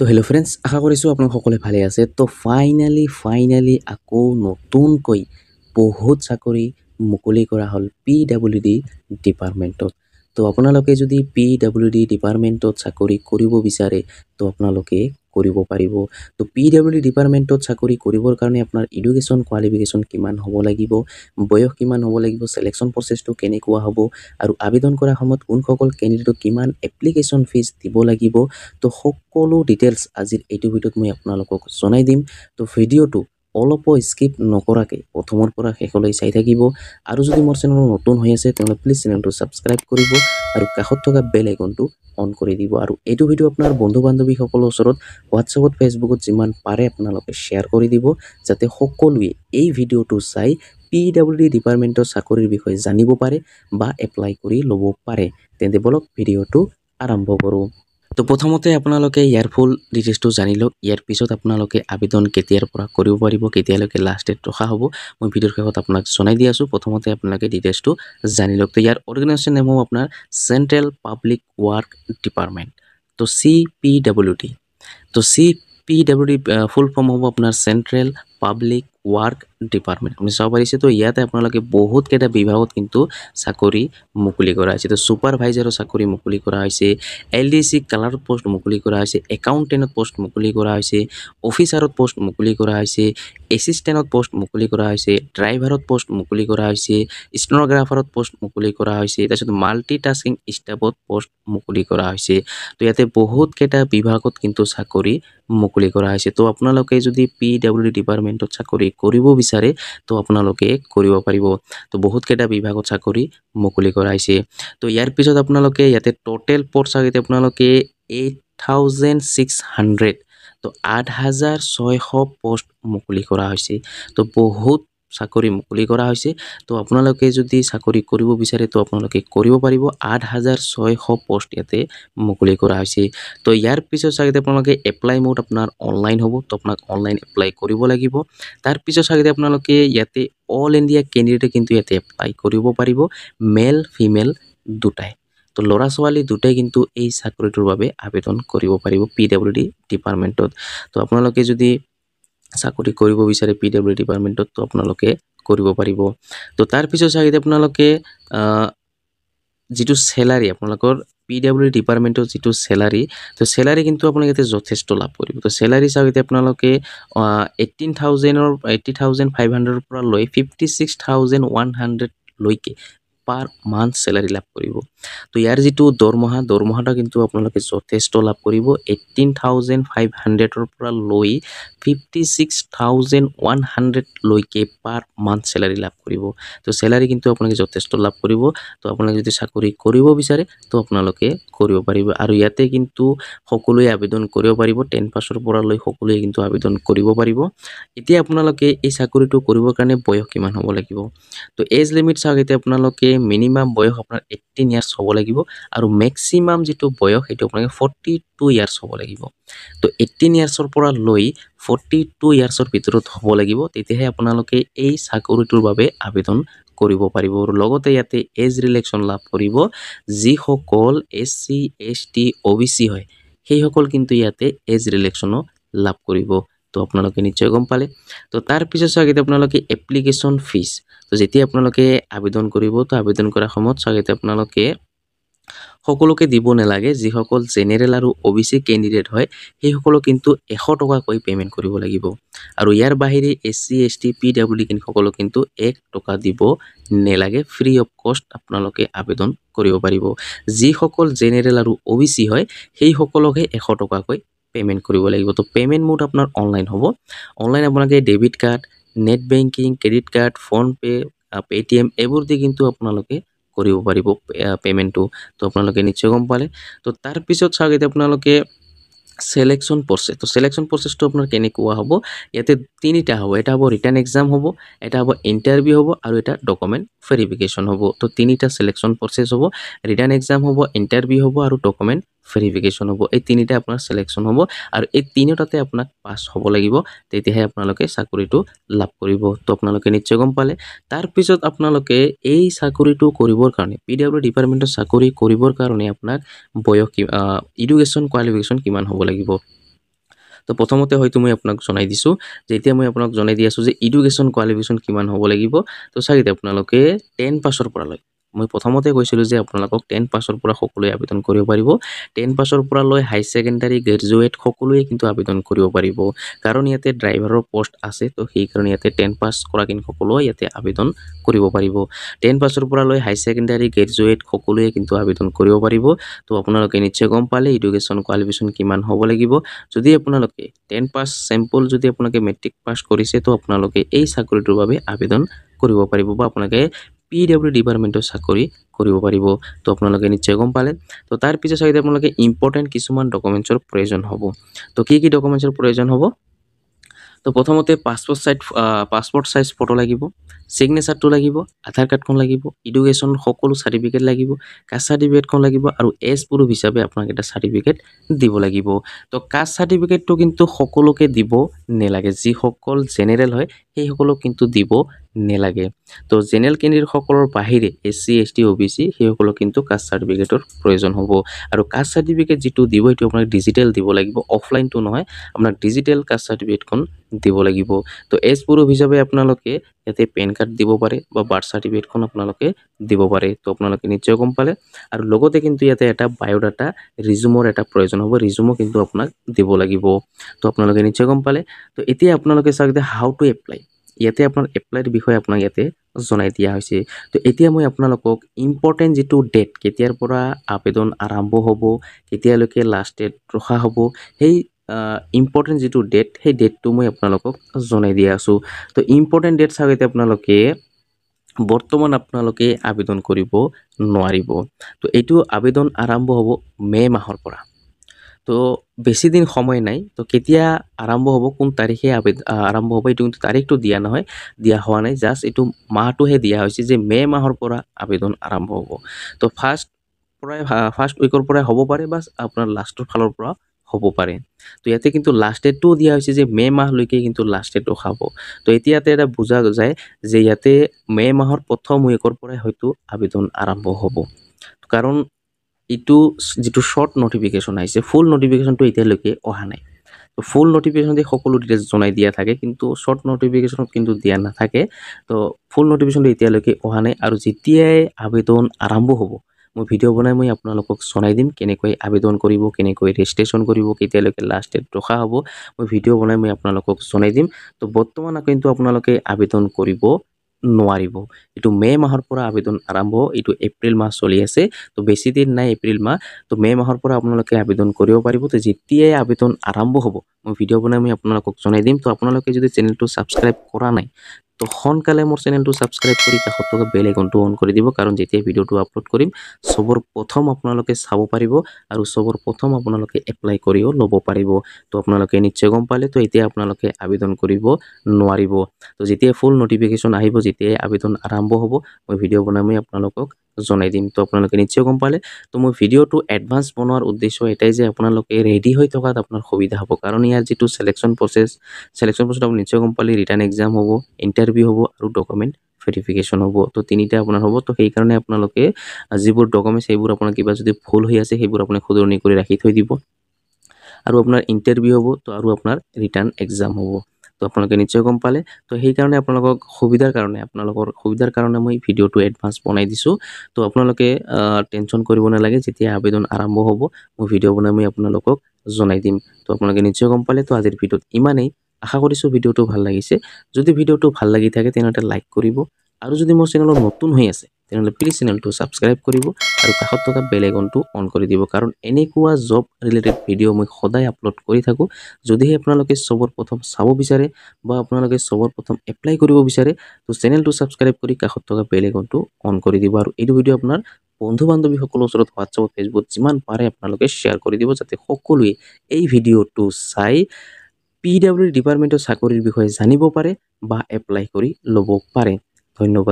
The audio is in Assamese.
তো হেল্ল' ফ্ৰেণ্ডছ, আশা কৰিছোঁ আপোনালোক সকলোৱে ভালে আছে। তো ফাইনেলি আকৌ নতুনকৈ বহুত চাকৰি মুকলি কৰা হ'ল PWD ডিপাৰ্টমেণ্টত। তো আপোনালোকে যদি PWD ডিপাৰ্টমেণ্টত চাকৰি কৰিব বিচাৰে তো আপোনালোকে কৰিব পাৰিব। তো PWD ডিপাৰ্টমেণ্টত চাকৰি কৰিবৰ কাৰণে আপোনাৰ এডুকেশ্যন কোৱালিফিকেশ্যন কিমান হ'ব লাগিব, বয়স কিমান হ'ব লাগিব, চিলেকশ্যন প্ৰচেছটো কেনেকুৱা হ'ব আৰু আবেদন কৰাৰ সময়ত কোনসকল কেণ্ডিডেটক কিমান এপ্লিকেশ্যন ফিজ দিব লাগিব, তো সকলো ডিটেইলছ আজিৰ এইটো ভিডিঅ'ত মই আপোনালোকক জনাই দিম। তো ভিডিঅ'টো অলপো স্কিপ নকৰাকৈ প্ৰথমৰ পৰা শেষলৈ চাই থাকিব। আৰু যদি মোৰ চেনেল নতুন হৈ আছে তেনেহ'লে প্লিজ চেনেলটো ছাবস্ক্ৰাইব কৰিব আৰু কাষত থকা বেল আইকনটো অন কৰি দিব। আৰু এইটো ভিডিঅ' আপোনাৰ বন্ধু বান্ধৱীসকলৰ ওচৰত হোৱাটছএপত ফেচবুকত যিমান পাৰে আপোনালোকে শ্বেয়াৰ কৰি দিব, যাতে সকলোৱে এই ভিডিঅ'টো চাই PWD ডিপাৰ্টমেণ্টৰ চাকৰিৰ বিষয়ে জানিব পাৰে বা এপ্লাই কৰি ল'ব পাৰে। তেন্তে বলক ভিডিঅ'টো আৰম্ভ কৰোঁ। তো প্ৰথমতে আপোনালোকে ইয়াৰ ফুল ডিটেইলছটো জানি লওক। ইয়াৰ পিছত আপোনালোকে আবেদন কেতিয়াৰ পৰা কৰিব পাৰিব, কেতিয়ালৈকে লাষ্ট ডেট ৰখা হ'ব, মই ভিডিঅ'ৰ শেষত আপোনাক জনাই দি আছোঁ। প্ৰথমতে আপোনালোকে ডিটেইলছটো জানি লওক। তো ইয়াৰ অৰ্গেনাইজেশ্যন নেম হ'ব আপোনাৰ চেণ্ট্ৰেল পাব্লিক ৱৰ্ক ডিপাৰ্টমেণ্ট, তো CPWD। তো CPWD ফুল ফৰ্ম হ'ব আপোনাৰ চেণ্ট্ৰেল পাব্লিক ৱৰ্ক ডিপাৰ্টমেণ্ট। আপুনি চাব পাৰিছে। তো ইয়াতে আপোনালোকে বহুত কেইটা বিভাগত কিন্তু চাকৰি মুকলি কৰা হৈছে। তো ছুপাৰভাইজাৰৰ চাকৰি মুকলি কৰা হৈছে, LDC কালাৰ পোষ্ট মুকলি কৰা হৈছে, একাউণ্টেণ্টত পোষ্ট মুকলি কৰা হৈছে, অফিচাৰত পোষ্ট মুকলি কৰা হৈছে, এছিষ্টেণ্টত পোষ্ট মুকলি কৰা হৈছে, ড্ৰাইভাৰত পোষ্ট মুকলি কৰা হৈছে, ষ্টেন'গ্ৰাফাৰত পোষ্ট মুকলি কৰা হৈছে, তাৰপিছত মাল্টিটাস্কিং ষ্টাফত পোষ্ট মুকলি কৰা হৈছে। তো ইয়াতে বহুত কেইটা বিভাগত কিন্তু চাকৰি মুকলি কৰা হৈছে। তো আপোনালোকে যদি PWD ডিপাৰ্টমেণ্টত চাকৰি কৰিব বিচাৰে তো আপোনালোকে কৰিব পাৰিব। তো বহুত কেইটা বিভাগত চাকৰি মুকলি কৰা হৈছে। তো ইয়াৰ পিছত আপোনালোকে ইয়াতে টোটেল পোষ্ট চাকৰি আপোনালোকে 8,600, তো 8,600 পোষ্ট মুকলি কৰা হৈছে। তো বহুত চাকৰি মুকলি কৰা হৈছে। তো আপোনালোকে যদি চাকৰি কৰিব বিচাৰে তো আপোনালোকে কৰিব পাৰিব। 8,600 পোষ্ট ইয়াতে মুকলি কৰা হৈছে। তো ইয়াৰ পিছত চাগে আপোনালোকে এপ্লাই মোড আপোনাৰ অনলাইন হ'ব। তো আপোনাক অনলাইন এপ্লাই কৰিব লাগিব। তাৰপিছত চাগে আপোনালোকে ইয়াতে অল ইণ্ডিয়া কেণ্ডিডেটে কিন্তু ইয়াতে এপ্লাই কৰিব পাৰিব, মেল ফিমেল দুটাই। তো ল'ৰা ছোৱালী দুটাই কিন্তু এই চাকৰিটোৰ বাবে আবেদন কৰিব পাৰিব PWD ডিপাৰ্টমেণ্টত। তো আপোনালোকে যদি চাকৰি কৰিব বিচাৰে PWD ডিপাৰ্টমেণ্টত তো আপোনালোকে কৰিব পাৰিব। তো তাৰপিছত চাগে আপোনালোকে যিটো চেলাৰী আপোনালোকৰ PWD ডিপাৰ্টমেণ্টৰ যিটো চেলাৰী, তো চেলাৰী কিন্তু আপোনালোকে ইয়াতে যথেষ্ট লাভ কৰিব। তো চেলাৰী চাওক এতিয়া আপোনালোকে 80,500ৰ পৰা লৈ 56,100 লৈকে পাৰ মান্থ চেলাৰী লাভ কৰিব। তো ইয়াৰ যিটো দৰমহাটা কিন্তু আপোনালোকে যথেষ্ট লাভ কৰিব। 18,500ৰ পৰা লৈ 56,100 লৈকে পাৰ মান্থ চেলাৰী লাভ কৰিব। তো চেলাৰী কিন্তু আপোনালোকে যথেষ্ট লাভ কৰিব। তো আপোনালোকে যদি চাকৰি কৰিব বিচাৰে তো আপোনালোকে কৰিব পাৰিব। আৰু ইয়াতে কিন্তু সকলোৱে আবেদন কৰিব পাৰিব, 10 পাছৰ পৰা লৈ সকলোৱে কিন্তু আবেদন কৰিব পাৰিব। এতিয়া আপোনালোকে এই চাকৰিটো কৰিবৰ কাৰণে বয়স কিমান হ'ব লাগিব। তো এজ লিমিট চাওক, এতিয়া আপোনালোকে মিনিমাম বয়স আপোনাৰ 18 ইয়াৰ্ছ হ'ব লাগিব আৰু মেক্সিমাম যিটো বয়স সেইটো আপোনালোকে 42 ইয়াৰ্ছ হ'ব লাগিব। তো 18 ইয়াৰ্ছৰ পৰা লৈ 42 ইয়াৰ্ছৰ ভিতৰত হ'ব লাগিব, তেতিয়াহে আপোনালোকে এই চাকৰিটোৰ বাবে আবেদন কৰিব পাৰিব। আৰু লগতে ইয়াতে এজ ৰিলেক্সন লাভ কৰিব, যিসকল SC ST OBC হয় সেইসকল কিন্তু ইয়াতে এজ ৰিলেক্সনো লাভ কৰিব। তো আপোনালোকে নিশ্চয় গম পালে। তো তাৰপিছত চাওক এতিয়া আপোনালোকে এপ্লিকেশ্যন ফিজ, তো যেতিয়া আপোনালোকে আবেদন কৰিব তো আবেদন কৰাৰ সময়ত চাওক এতিয়া আপোনালোকে সকলোকে দিব নালাগে। যিসকল জেনেৰেল আৰু OBC কেণ্ডিডেট হয় সেইসকলক কিন্তু 100 টকাকৈ পে'মেণ্ট কৰিব লাগিব। আৰু ইয়াৰ বাহিৰে SC ST PWD সকলক কিন্তু 1 টকা দিব নেলাগে, ফ্ৰী অফ কষ্ট আপোনালোকে আবেদন কৰিব পাৰিব। যিসকল জেনেৰেল আৰু OBC হয় সেইসকলকহে 100 টকাকৈ পে'মেণ্ট কৰিব লাগিব। তো পে'মেণ্ট মোড আপোনাৰ অনলাইন হ'ব। অনলাইন আপোনালোকে debit card, net banking, credit card, PhonePe, Paytm এইবোৰ দি কিন্তু আপোনালোকে কৰিব পাৰিব পে'মেণ্টটো। তো আপোনালোকে নিশ্চয় গম পালে। তো তাৰপিছত চাওক এতিয়া আপোনালোকে সিলেকশন প্ৰসেস। তো সিলেকশন প্ৰসেসটো আপোনাৰ কেনেকুৱা হ'ব, ইয়াতে তিনিটা হ'ব। এটা হ'ব ৰিটাৰ্ণ এক্সাম হ'ব, এটা হ'ব ইণ্টাৰভিউ হ'ব আৰু এটা ডকুমেণ্ট ভেৰিফিকেশ্যন হ'ব। তো তিনিটা সিলেকশন প্ৰসেস হ'ব, ৰিটাৰ্ণ এক্সাম হ'ব, ইণ্টাৰভিউ হ'ব আৰু ডকুমেণ্ট ভেৰিফিকেশ্যন হ'ব। এই তিনিটা আপোনাৰ সিলেকশন হ'ব আৰু এই তিনিটাতে আপোনাক পাছ হ'ব লাগিব, তেতিয়াহে আপোনালোকে চাকৰিটো লাভ কৰিব। তো আপোনালোকে নিশ্চয় গম পালে। তাৰপিছত আপোনালোকে এই চাকৰিটো কৰিবৰ কাৰণে PWD ডিপাৰ্টমেণ্টৰ চাকৰি কৰিবৰ কাৰণে আপোনাক বয়স এডুকেশ্যন কোৱালিফিকেশ্যন কিমান হ'ব লাগিব। তো প্ৰথমতে হয়তো মই আপোনাক জনাই দিছোঁ যে এতিয়া মই আপোনাক জনাই দি আছোঁ যে এডুকেশ্যন কোৱালিফিকেশ্যন কিমান হ'ব লাগিব তো চাওক এতিয়া আপোনালোকে 10 পাছৰ পৰা লৈ মই প্ৰথমতে কৈছিলোঁ যে আপোনালোকক 10 পাছৰ পৰা সকলোৱে আবেদন কৰিব পাৰিব 10 পাছৰ পৰা লৈ হাই ছেকেণ্ডাৰী গ্ৰেজুৱেট সকলোৱে কিন্তু আবেদন কৰিব পাৰিব কাৰণ ইয়াতে ড্ৰাইভাৰৰ পোষ্ট আছে তো সেইকাৰণে ইয়াতে 10 পাছ কৰা কিন্তু সকলোৱে ইয়াতে আবেদন কৰিব পাৰিব 10 পাছৰ পৰা লৈ হাই ছেকেণ্ডাৰী গ্ৰেজুৱেট সকলোৱে কিন্তু আবেদন কৰিব পাৰিব তো আপোনালোকে নিশ্চয় গম পালে এডুকেশ্যন কোৱালিফিকেশ্যন কিমান হ'ব লাগিব যদি আপোনালোকে 10 পাছ চেম্পল যদি আপোনালোকে মেট্ৰিক পাছ কৰিছে তো আপোনালোকে এই চাকৰিটোৰ বাবে আবেদন কৰিব পাৰিব বা আপোনালোকে PWD ডিপাৰ্টমেণ্টৰ চাকৰি কৰিব পাৰিব তো আপোনালোকে নিশ্চয় গম পালে তো তাৰ পিছত চাইতে আপোনালোকে ইম্পৰ্টেণ্ট কিছুমান ডকুমেণ্টছৰ প্ৰয়োজন হ'ব তো কি ডকুমেণ্টছৰ প্ৰয়োজন হ'ব তো প্ৰথমতে পাছপোৰ্ট সাইজ ফটো লাগিব সিগনেচাৰটো লাগিব আধাৰ কাৰ্ডখন লাগিব এডুকেশ্যন সকলো সাৰ্টিফিকেট লাগিব কাষ্ট সাৰ্টিফিকেটখন লাগিব আৰু এজ প্ৰুফ হিচাপে আপোনাক এটা সাৰ্টিফিকেট দিব লাগিব তো কাষ্ট সাৰ্টিফিকেটটো কিন্তু সকলোকে দিব নেলাগে যিসকল জেনেৰেল হয় সেই সকলক কিন্তু দিব নেলাগে তো জেনেৰেল কেণ্ডিডেট সকলৰ বাহিৰে SC ST OBC সেই সকলক কিন্তু কাষ্ট সাৰ্টিফিকেটৰ প্ৰয়োজন হ'ব আৰু কাষ্ট সাৰ্টিফিকেট যেটো দিব এটো আপোনাক ডিজিটেল দিব লাগিব অফলাইনটো নহয় আপোনাক ডিজিটেল কাষ্ট সাৰ্টিফিকেটখন দিব লাগিব তো এজ প্ৰুফ হিচাপে আপোনালোকে ইয়াতে পেন কাৰ্ড দিব পাৰে বা বাৰ্থ সাৰ্টিফিকেটখন আপোনালোকে দিব পাৰে তো আপোনালোকে নিশ্চয় গম পালে আৰু লগতে কিন্তু ইয়াতে এটা বায়োডাটা ৰিজুমৰ এটা প্ৰয়োজন হ'ব ৰিজুমো কিন্তু আপোনাক দিব লাগিব তো আপোনালোকে নিশ্চয় গম পালে তো এতিয়া আপোনালোকে চাওক যে হাউ টু এপ্লাই ইয়াতে আপোনাৰ এপ্লাইৰ বিষয়ে আপোনাক ইয়াতে জনাই দিয়া হৈছে তো এতিয়া মই আপোনালোকক ইম্পৰ্টেণ্ট যেটো ডেট কেতিয়াৰ পৰা আবেদন আৰম্ভ হ'ব কেতিয়ালৈকে লাষ্ট ডেট ৰখা হ'ব সেই ইম্পৰ্টেণ্ট যেটো ডেট সেই ডেটটো মই আপোনালোকক জনাই দিয়া আছোঁ তো ইম্পৰ্টেণ্ট ডেট চাওক এতিয়া আপোনালোকে বৰ্তমান আপোনালোকে আবেদন কৰিব নোৱাৰিব তো এইটো আবেদন আৰম্ভ হ'ব মে মাহৰ পৰা তো বেছি দিন সময় নাই তো কেতিয়া আৰম্ভ হ'ব কোন তাৰিখে আৰম্ভ হ'ব এইটো কিন্তু তাৰিখটো দিয়া নহয় দিয়া হোৱা নাই জাস্ট এইটো মাহটোহে দিয়া হৈছে যে মে মাহৰ পৰা আবেদন আৰম্ভ হ'ব তো ফাৰ্ষ্ট উইকৰ পৰা হ'ব পাৰে বা আপোনাৰ লাষ্টৰ ফালৰ পৰা হ'ব পাৰে তো ইয়াতে কিন্তু লাষ্ট ডেটটো দিয়া হৈছে যে মে মাহলৈকে কিন্তু লাষ্ট ডেট ৰখাব তো এতিয়াতে এটা বুজা যায় যে ইয়াতে মে মাহৰ প্ৰথম উইকৰ পৰাই হয়তো আবেদন আৰম্ভ হ'ব কাৰণ ইটো যেটো শৰ্ট নোটিফিকেশন আহিছে ফুল নোটিফিকেশনটো এতিয়ালৈকে অহা নাই তো ফুল নোটিফিকেশন দি সকলো ডিটেইলছ জনাই দিয়া থাকে কিন্তু শৰ্ট নোটিফিকেশনত কিন্তু দিয়া নাথাকে তো ফুল নোটিফিকেশনটো এতিয়ালৈকে অহা নাই আৰু যেতিয়াই আবেদন আৰম্ভ হ'ব মই ভিডিও বনাই মই আপোনালোকক জনাই দিম কেনেকৈ আবেদন কৰিব কেনেকৈ ৰেজিষ্ট্ৰেচন কৰিব কেতিয়ালৈকে লাষ্ট ডেট ৰখা হ'ব মই ভিডিও বনাই মই আপোনালোকক জনাই দিম তো বৰ্তমান কিন্তু আপোনালোকে আবেদন কৰিব নোৱাৰিব এটো মে মাহৰ পৰা আবেদন আৰম্ভ এটো এপ্ৰিল মাহ চলি আছে তো বেছি দিন নাই এপ্ৰিল মাহ তো মে মাহৰ পৰা আপোনালোকে আবেদন কৰিব পাৰিব তো যেতিয়াই আবেদন আৰম্ভ হ'ব মই ভিডিও বনাই মই আপোনালোকক জনাই দিম তো আপোনালোকে যদি চেনেলটো সাবস্ক্ৰাইব কৰা নাই তো সোনকালে মোৰ চেনেলটো সাবস্ক্ৰাইব কৰি কাষত থকা বেল আইকনটো অন কৰি দিব কাৰণ যেতিয়া ভিডিওটো আপলোড কৰিম সবৰ প্ৰথম আপোনালোকে চাব পাৰিব আৰু সবৰ প্ৰথম আপোনালোকে এপ্লাই কৰিও ল'ব পাৰিব তো আপোনালোকে নিশ্চয় গম পালে তো এতিয়া আপোনালোকে আবেদন কৰিব নোৱাৰিব তো যেতিয়া ফুল নোটিফিকেশন আহিব যেতিয়া আবেদন আৰম্ভ হ'ব মই ভিডিও বনাই মই আপোনালোকক জনাই দিম তো আপোনালোকে নিশ্চয় গম পালে তো মই ভিডিওটো এডভান্স বনোৱাৰ উদ্দেশ্য এটাই যে আপোনালোকে ৰেডি হৈ থকাত আপোনাৰ সুবিধা হ'ব কাৰণ ইয়াৰ যেটো সিলেকশন প্ৰসেস আপুনি নিশ্চয় গম পালে ৰিটাৰ্ন এক্সাম হ'ব ইন্টাৰভিউ হ'ব আৰু ডকুমেন্ট ভেৰিফিকেশন হ'ব তো তিনিটা আপোনাৰ হ'ব তো সেই কাৰণে আপোনালোকে যিবোৰ ডকুমেন্টছ সেইবোৰ আপোনাৰ কিবা যদি ভুল হৈ আছে সেইবোৰ আপুনি খুদৰণি কৰি ৰাখি থৈ দিব আৰু আপোনাৰ ইন্টাৰভিউ হ'ব তো আৰু আপোনাৰ ৰিটাৰ্ন এক্সাম হ'ব তো আপোনালোকে নিশ্চয় গম পালে তো সেই কাৰণে আপোনালোকৰ সুবিধাৰ কাৰণে মই ভিডিওটো এডভান্স বনাই দিছো তো আপোনালোকে টেনচন কৰিব নালাগে যেতিয়া আবেদন আৰম্ভ হ'ব মই ভিডিও বনাই মই আপোনালোকক জনাই দিম তো আপোনালোকে নিশ্চয় গম পালে তো আজিৰ ভিডিওত ইমানেই আশা কৰিছো ভিডিওটো ভাল লাগিছে যদি ভিডিওটো ভাল লাগি থাকে তেনতে লাইক কৰিব আৰু যদি মোৰ চেনেলত নতুন হৈ আছে তেনলে প্লিজ চেনেলটো সাবস্ক্ৰাইব কৰিব আৰু কাষত থকা বেল আইকনটো অন কৰি দিব কাৰণ এনেকুৱা জব ৰিলেটেড ভিডিও মই সদায় আপলোড কৰি থাকো যদিহে আপোনালোকে সবৰ প্ৰথম চাব বিচাৰে বা আপোনালোকে সবৰ প্ৰথম এপ্লাই কৰিব বিচাৰে তো চেনেলটো সাবস্ক্ৰাইব কৰি কাষত থকা বেল আইকনটো অন কৰি দিব আৰু এই ভিডিও আপোনাৰ বন্ধু বান্ধৱী সকলৰ ওচৰত হোৱাটছআপ ফেসবুক যিমান পাৰে আপোনালোকে শেয়াৰ কৰি দিব যাতে সকলোৱে এই ভিডিওটো চাই PWD ডিপাৰ্টমেন্টৰ চাকৰিৰ বিষয়ে জানিব পাৰে বা এপ্লাই কৰি ল'ব পাৰে ধন্যবাদ